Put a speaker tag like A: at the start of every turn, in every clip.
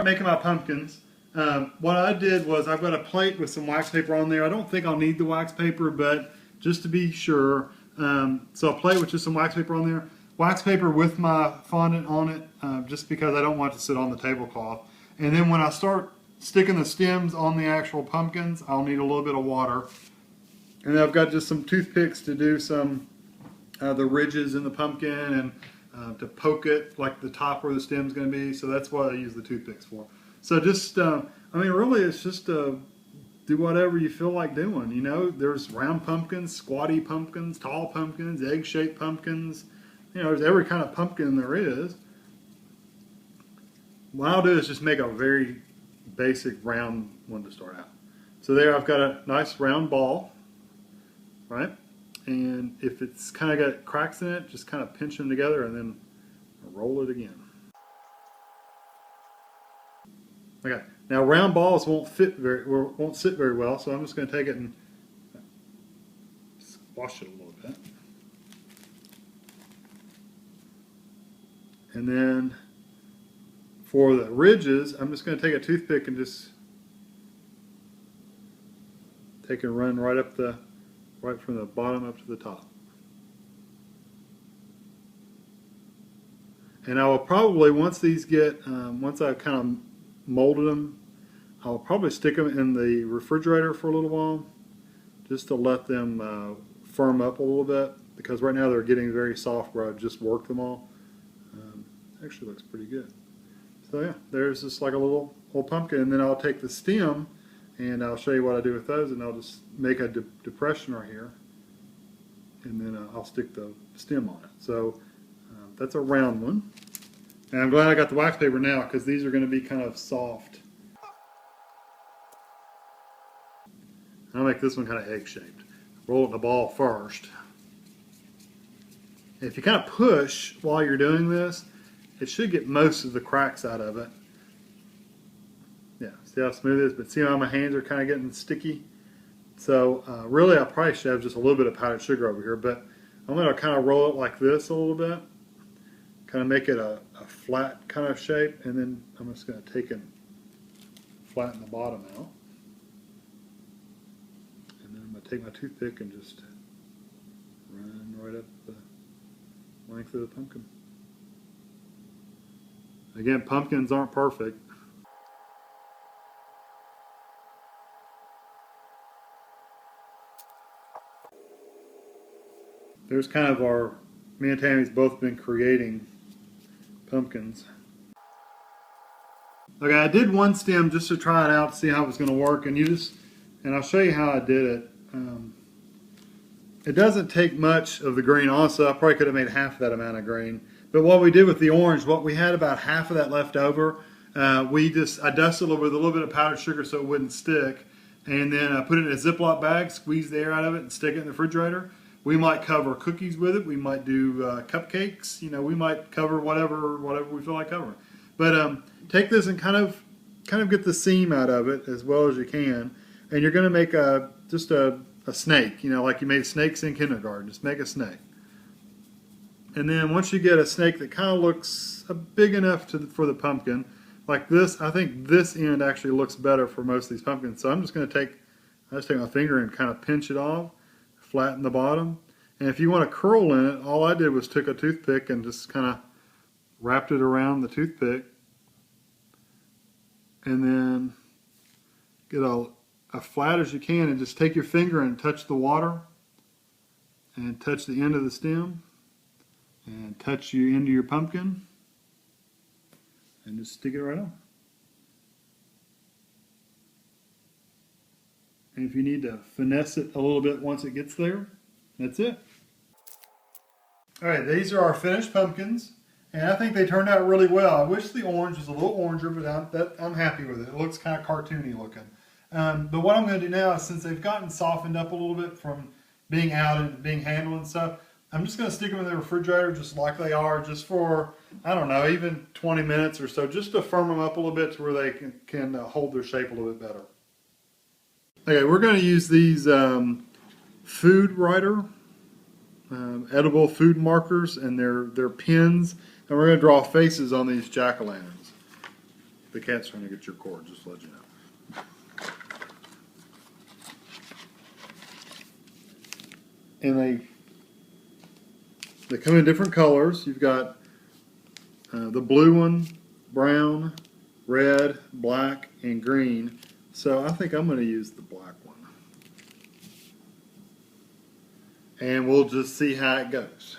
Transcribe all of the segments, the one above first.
A: Making my pumpkins. What I did was I've got a plate with some wax paper on there. I don't think I'll need the wax paper, but just to be sure, so a plate with just some wax paper on there. Wax paper with my fondant on it, just because I don't want it to sit on the tablecloth. And then when I start sticking the stems on the actual pumpkins, I'll need a little bit of water. And then I've got just some toothpicks to do some the ridges in the pumpkin and to poke it like the top where the stem's going to be. So that's what I use the toothpicks for. So just, I mean, really it's just do whatever you feel like doing. You know, there's round pumpkins, squatty pumpkins, tall pumpkins, egg-shaped pumpkins. You know, there's every kind of pumpkin there is. What I'll do is just make a very basic round one to start out. So there I've got a nice round ball, right? And if it's kind of got cracks in it, just kind of pinch them together and then roll it again. Okay, now round balls won't sit very well, so I'm just going to take it and squash it a little bit. And then for the ridges, I'm just going to take a toothpick and just take and run right from the bottom up to the top. And I will probably, once these get, once I've kind of molded them, I'll probably stick them in the refrigerator for a little while, just to let them firm up a little bit, because right now they're getting very soft where I've just worked them all. Actually looks pretty good. So yeah, there's just like a little pumpkin, and then I'll take the stem and I'll show you what I do with those, and I'll just make a depression right here, and then I'll stick the stem on it. So that's a round one. And I'm glad I got the wax paper now, because these are going to be kind of soft. I'll make this one kind of egg-shaped. Roll it in the ball first. And if you kind of push while you're doing this, it should get most of the cracks out of it. Yeah, see how smooth it is? But see how my hands are kind of getting sticky? So really I probably should have just a little bit of powdered sugar over here, but I'm going to kind of roll it like this a little bit. Kind of make it a flat kind of shape, and then I'm just going to take and flatten the bottom out. And then I'm going to take my toothpick and just run right up the length of the pumpkin. Again, pumpkins aren't perfect. There's kind of me and Tammy's both been creating pumpkins. Okay, I did one stem just to try it out to see how it was going to work, and I'll show you how I did it. It doesn't take much of the green. Honestly, I probably could have made half that amount of green. But what we did with the orange, what we had about half of that left over, I dusted it with a little bit of powdered sugar so it wouldn't stick, and then I put it in a Ziploc bag, squeeze the air out of it, and stick it in the refrigerator. We might cover cookies with it. We might do cupcakes. You know, we might cover whatever we feel like covering. But take this and kind of get the seam out of it as well as you can, and you're going to make just a snake. You know, like you made snakes in kindergarten. Just make a snake. And then once you get a snake that kind of looks big enough for the pumpkin, like this, I think this end actually looks better for most of these pumpkins. So I'm just going to take my finger and kind of pinch it off, flatten the bottom. And if you want to curl in it, all I did was took a toothpick and just kind of wrapped it around the toothpick. And then get as flat as you can, and just take your finger and touch the water and touch the end of the stem and touch your end of your pumpkin and just stick it right on. And if you need to finesse it a little bit once it gets there, that's it. Alright, these are our finished pumpkins, and I think they turned out really well. I wish the orange was a little oranger, but I'm happy with it. It looks kind of cartoony looking. But what I'm going to do now is, since they've gotten softened up a little bit from being out and being handled and stuff, I'm just going to stick them in the refrigerator just like they are, just for, I don't know, even 20 minutes or so, just to firm them up a little bit to where they can hold their shape a little bit better. Okay, we're going to use these food writer, edible food markers, and they're pins, and we're going to draw faces on these jack-o'-lanterns. The cat's trying to get your cord, just to let you know. And they come in different colors. You've got the blue one, brown, red, black, and green. So I think I'm going to use the black one. And we'll just see how it goes.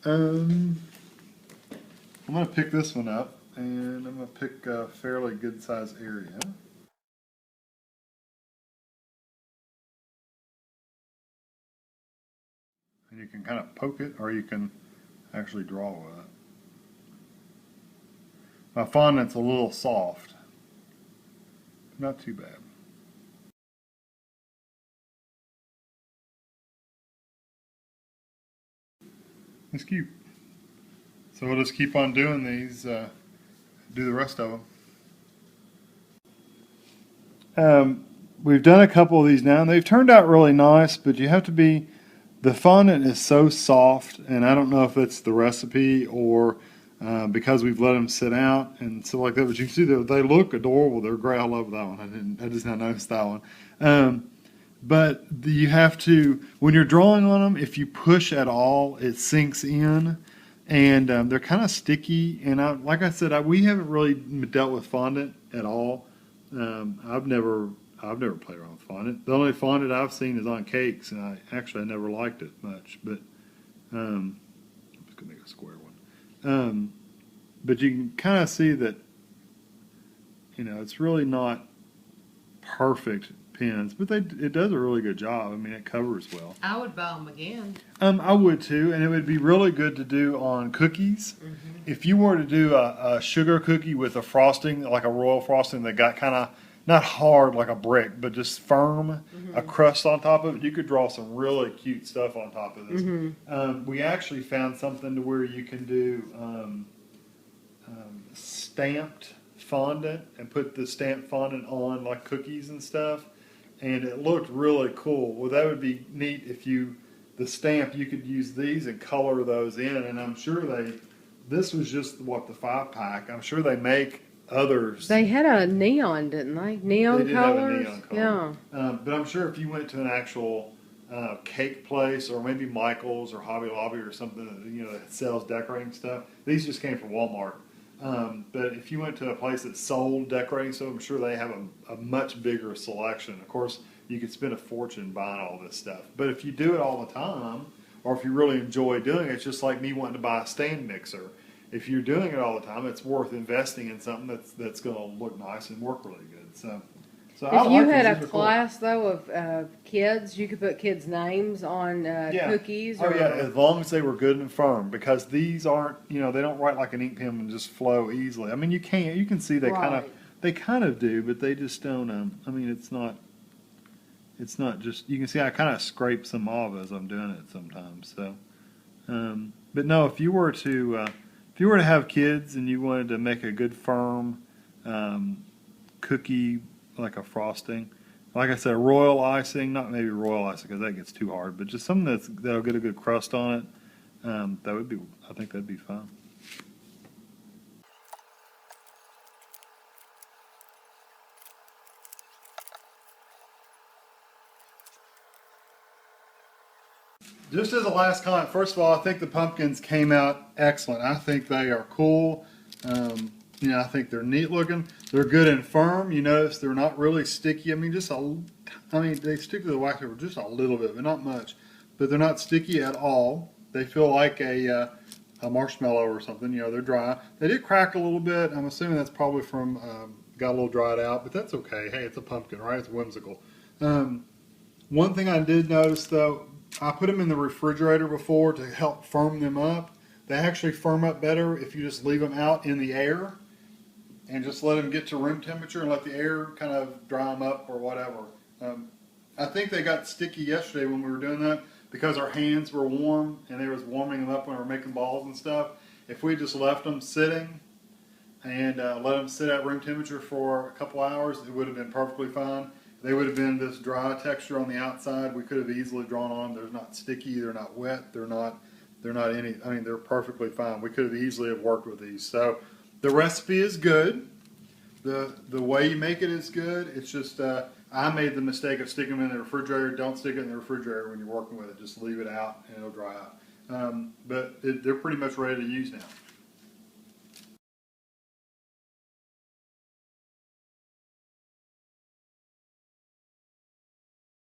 A: I'm going to pick this one up, and I'm going to pick a fairly good sized area. And you can kind of poke it, or you can actually draw with it. My fondant's a little soft. Not too bad. It's cute. So we'll just keep on doing these, do the rest of them. We've done a couple of these now, and they've turned out really nice, but you have to be, the fondant is so soft, and I don't know if it's the recipe or because we've let them sit out and stuff like that, but you can see that they look adorable. They're great. I love that one. I just not noticed that one. But you have to, when you're drawing on them, if you push at all, it sinks in, and they're kind of sticky. And like I said, we haven't really dealt with fondant at all. I've never played around with fondant. The only fondant I've seen is on cakes, and I never liked it much. But I'm just gonna make a square one. But you can kind of see that, it's really not perfect pens, but it does a really good job. I mean, it covers well.
B: I would buy them again.
A: I would too, and it would be really good to do on cookies. Mm-hmm. If you were to do a sugar cookie with a frosting, like a royal frosting that got kind of not hard like a brick, but just firm, a crust on top of it, you could draw some really cute stuff on top of this. We actually found something to where you can do stamped fondant and put the stamped fondant on like cookies and stuff, and it looked really cool. Well, that would be neat if the stamp, you could use these and color those in, and I'm sure this was just the 5-pack. I'm sure they make others.
B: They had a neon, didn't they? Neon
A: they
B: colors?
A: Have a neon color. Yeah. But I'm sure if you went to an actual cake place, or maybe Michael's or Hobby Lobby or something that sells decorating stuff, these just came from Walmart. But if you went to a place that sold decorating stuff, I'm sure they have a much bigger selection. Of course, you could spend a fortune buying all this stuff. But if you do it all the time, or if you really enjoy doing it, it's just like me wanting to buy a stand mixer. If you're doing it all the time, it's worth investing in something that's going to look nice and work really good. So
B: if you had a class though of kids, you could put kids' names on cookies.
A: As long as they were good and firm, because these aren't, they don't write like an ink pen and just flow easily. I mean, you can see they kind of do, but they just don't. I mean, it's not just, you can see I kind of scrape some off as I'm doing it sometimes. So, but no, if you were to have kids and you wanted to make a good firm cookie, like a frosting, like I said, royal icing, not maybe royal icing because that gets too hard, but just something that'll get a good crust on it, I think that'd be fun. Just as a last comment, first of all, I think the pumpkins came out excellent. I think they are cool. I think they're neat looking. They're good and firm. You notice they're not really sticky. I mean, they stick to the wax paper just a little bit, but not much. But they're not sticky at all. They feel like a marshmallow or something. They're dry. They did crack a little bit. I'm assuming that's probably from got a little dried out, but that's okay. Hey, it's a pumpkin, right? It's whimsical. One thing I did notice though, I put them in the refrigerator before to help firm them up. They actually firm up better if you just leave them out in the air and just let them get to room temperature and let the air kind of dry them up or whatever. I think they got sticky yesterday when we were doing that because our hands were warm and they was warming them up when we were making balls and stuff. If we just left them sitting and let them sit at room temperature for a couple hours, it would have been perfectly fine. They would have been this dry texture on the outside. We could have easily drawn on. They're not sticky. They're not wet. They're not any. They're perfectly fine. We could have easily have worked with these. So the recipe is good. The way you make it is good. It's just I made the mistake of sticking them in the refrigerator. Don't stick it in the refrigerator when you're working with it. Just leave it out and it'll dry out. But they're pretty much ready to use now.